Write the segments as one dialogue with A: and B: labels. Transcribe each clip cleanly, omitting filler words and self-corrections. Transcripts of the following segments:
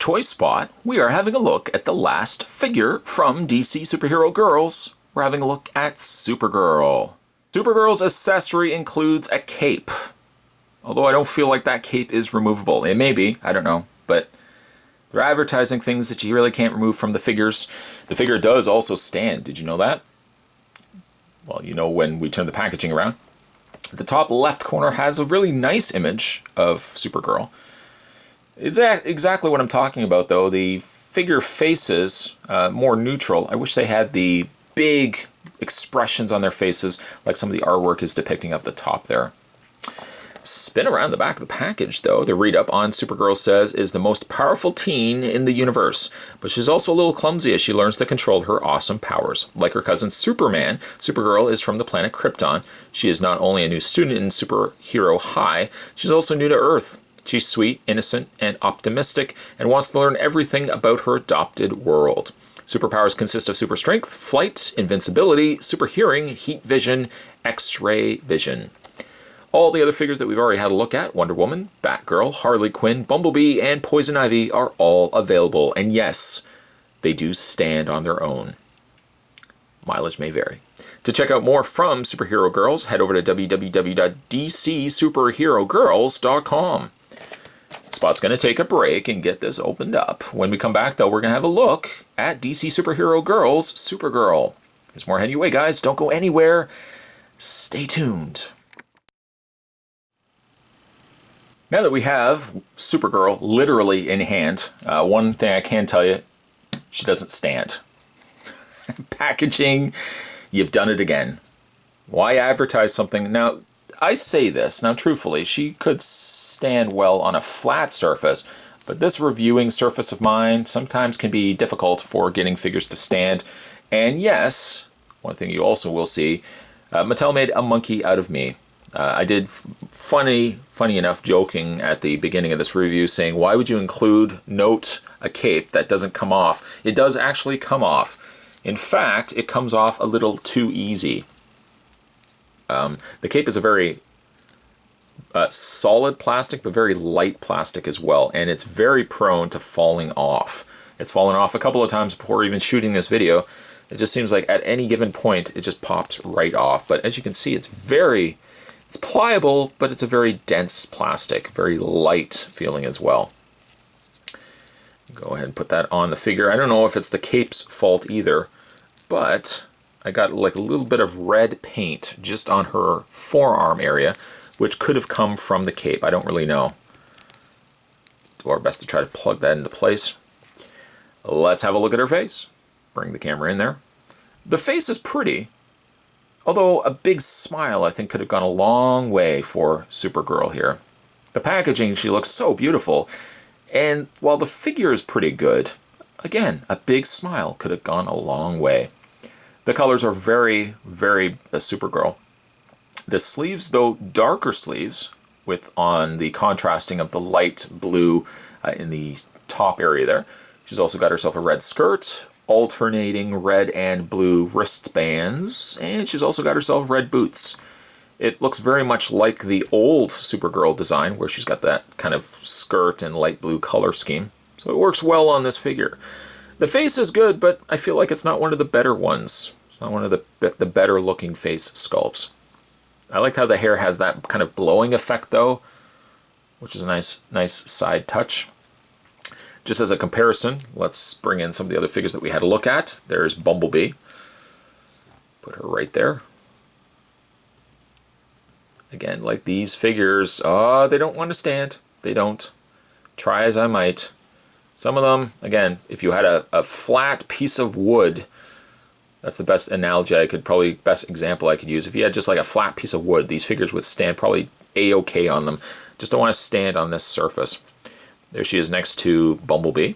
A: Toy Spot, we are having a look at the last figure from DC Superhero Girls. We're having a look at Supergirl. Supergirl's accessory includes a cape. Although I don't feel like that cape is removable. It may be, I don't know. But they're advertising things that you really can't remove from the figures. The figure does also stand. Did you know that? Well, you know when we turn the packaging around. The top left corner has a really nice image of Supergirl. It's exactly what I'm talking about, though. The figure faces more neutral. I wish they had the big expressions on their faces like some of the artwork is depicting up the top there. Spin around the back of the package, though. The read-up on Supergirl says is the most powerful teen in the universe, but she's also a little clumsy as she learns to control her awesome powers. Like her cousin Superman, Supergirl is from the planet Krypton. She is not only a new student in Superhero High, she's also new to Earth. She's sweet, innocent, and optimistic, and wants to learn everything about her adopted world. Superpowers consist of super strength, flight, invincibility, super hearing, heat vision, X-ray vision. All the other figures that we've already had a look at, Wonder Woman, Batgirl, Harley Quinn, Bumblebee, and Poison Ivy, are all available. And yes, they do stand on their own. Mileage may vary. To check out more from Superhero Girls, head over to www.dcsuperherogirls.com. Spot's going to take a break and get this opened up. When we come back, though, we're going to have a look at DC Superhero Girls Supergirl. There's more heading your way, guys. Don't go anywhere. Stay tuned. Now that we have Supergirl literally in hand, one thing I can tell you, she doesn't stand. Packaging, you've done it again. Why advertise something? Now, I say this, now truthfully, she could stand well on a flat surface, but this reviewing surface of mine sometimes can be difficult for getting figures to stand. And yes, one thing you also will see, Mattel made a monkey out of me. I did funny enough joking at the beginning of this review saying, why would you note a cape that doesn't come off? It does actually come off. In fact, it comes off a little too easy. The cape is a very solid plastic, but very light plastic as well, and it's very prone to falling off. It's fallen off a couple of times before even shooting this video. It just seems like at any given point, it just pops right off. But as you can see, it's pliable, but it's a very dense plastic, very light feeling as well. Go ahead and put that on the figure. I don't know if it's the cape's fault either, but I got like a little bit of red paint just on her forearm area, which could have come from the cape. I don't really know. Do our best to try to plug that into place. Let's have a look at her face. Bring the camera in there. The face is pretty. Although a big smile, I think, could have gone a long way for Supergirl here. The packaging, she looks so beautiful. And while the figure is pretty good, again, a big smile could have gone a long way. The colors are very, very Supergirl. The sleeves, though darker sleeves, on the contrasting of the light blue in the top area there. She's also got herself a red skirt, alternating red and blue wristbands, and she's also got herself red boots. It looks very much like the old Supergirl design, where she's got that kind of skirt and light blue color scheme. So it works well on this figure. The face is good, but I feel like it's not one of the better ones. It's not one of the better looking face sculpts. I like how the hair has that kind of blowing effect, though, which is a nice side touch. Just as a comparison, let's bring in some of the other figures that we had a look at. There's Bumblebee. Put her right there. Again, like these figures, they don't want to stand. They don't. Try as I might. Some of them, again, if you had a flat piece of wood, that's the best analogy best example I could use. If you had just like a flat piece of wood, these figures would stand probably A-okay on them. Just don't want to stand on this surface. There she is next to Bumblebee.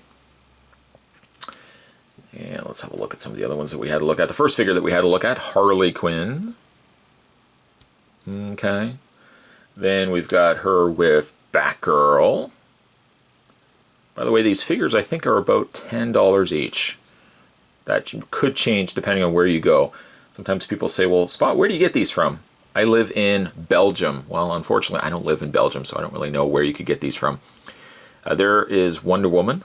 A: And let's have a look at some of the other ones that we had to look at. The first figure that we had to look at, Harley Quinn. Okay. Then we've got her with Batgirl. By the way, these figures I think are about $10 each. That could change depending on where you go. Sometimes people say, well, Spot, where do you get these from? I live in Belgium. Well, unfortunately, I don't live in Belgium, so I don't really know where you could get these from. There is Wonder Woman.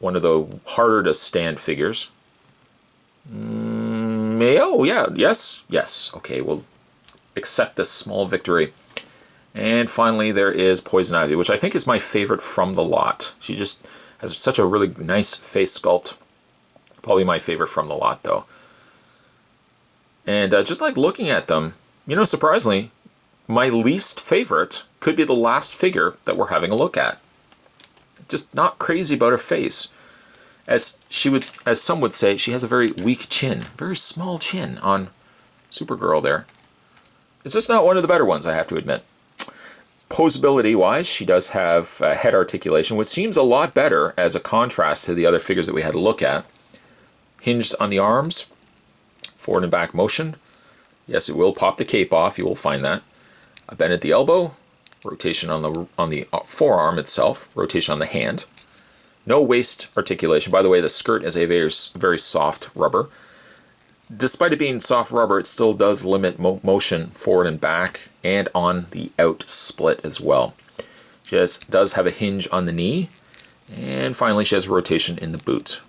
A: one of the harder to stand figures. Oh, yeah, yes. Okay, we'll accept this small victory. And finally, there is Poison Ivy, which I think is my favorite from the lot. She just has such a really nice face sculpt. Probably my favorite from the lot, though. And just like looking at them, you know, surprisingly, my least favorite could be the last figure that we're having a look at. Just not crazy about her face. As some would say, she has a very weak chin, very small chin on Supergirl there. It's just not one of the better ones, I have to admit. Posability-wise, she does have head articulation, which seems a lot better as a contrast to the other figures that we had to look at. Hinged on the arms, forward and back motion. Yes, it will pop the cape off, you will find that. A bend at the elbow, rotation on the forearm itself, rotation on the hand. No waist articulation. By the way, the skirt is a very soft rubber. Despite it being soft rubber, it still does limit motion forward and back and on the out split as well. She does have a hinge on the knee. And finally, she has rotation in the boot.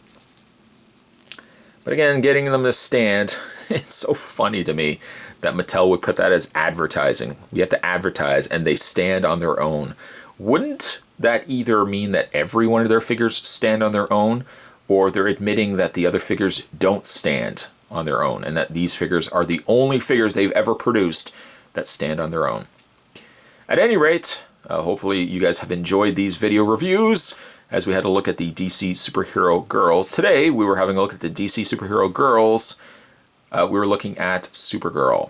A: But again, getting them to stand, it's so funny to me that Mattel would put that as advertising. We have to advertise and they stand on their own. Wouldn't that either mean that every one of their figures stand on their own, or they're admitting that the other figures don't stand on their own and that these figures are the only figures they've ever produced that stand on their own? At any rate, hopefully you guys have enjoyed these video reviews as we had a look at the DC Superhero Girls. Today we were having a look at the DC Superhero Girls. We were looking at Supergirl.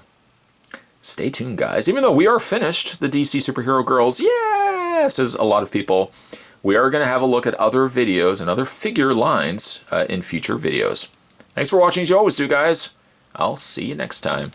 A: Stay tuned, guys. Even though we are finished the DC Superhero Girls, yeah, says a lot of people, we are going to have a look at other videos and other figure lines in future videos. Thanks for watching as you always do, guys. I'll see you next time.